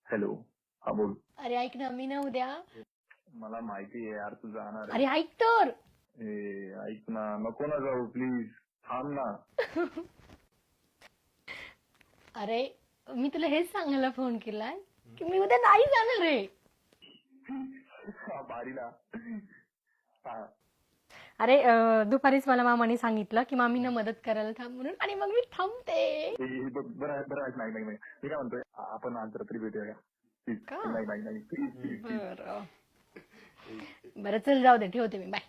Hello. हा बोल. अरे ऐक ना, मी ना उद्या. मला माहिती आहे यार तू जाणार आहे. अरे ऐक तर. ऐक ना, नको ना जाऊ प्लीज, थांब ना. अरे मी तुला हेच सांगायला फोन केलाय की मी उद्या नाही जाणार आहे. बारीला. हा. अरे दुपारीच मला मामाने सांगितलं की मामीनं मदत करायला थांब म्हणून, आणि मग मी थांबते. बरं बरं, नाही नाही नाही, मी काय म्हणतोय, आपण आज रात्री भेटूया का प्लीज. का? नाही नाही नाही, प्लीज प्लीज प्लीज. बरं बरं, चल जाऊ दे, ठेवते मी, बाय.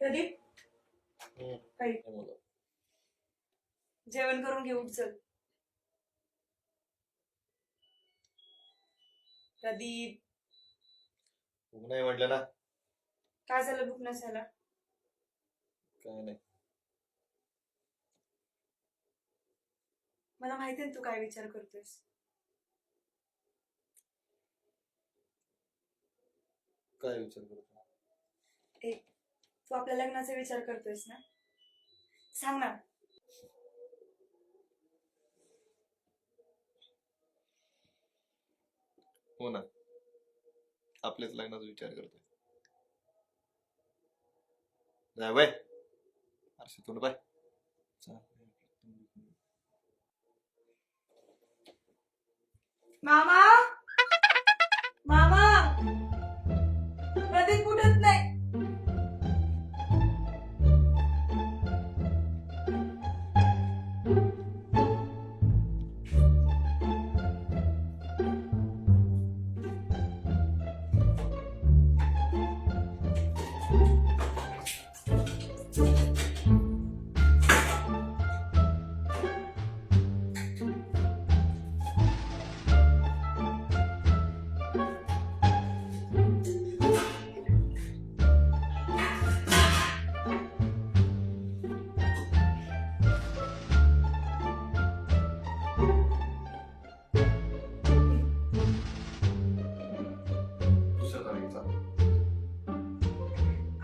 प्रदीप काही जेवण करून घेऊ, चल. प्रदीप, भूक नाही म्हटलं ना. काय झालं भूक नसायला? काय नाही. मला माहिती आहे तू काय विचार करतोयस. काय विचार करतो? तू आपल्या लग्नाचा विचार करतोयस ना? सांग ना. हो ना, आपल्याच लग्नाचा विचार करतोय. जाय बाय आरशातून बाय. मामा, मामा, प्रदीप उठत नाही.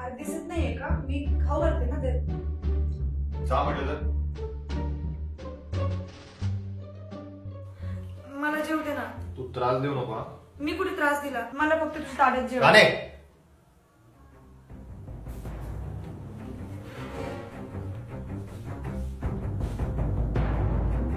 आज दिसत नाहीये का? मी खाऊ घालते ना ते. जा म्हटलं तर. मला जेवू दे ना. तू त्रास देऊ नको. मी कुठे त्रास दिला? मला फक्त तुझ्या ताब्यात जेवण. राणे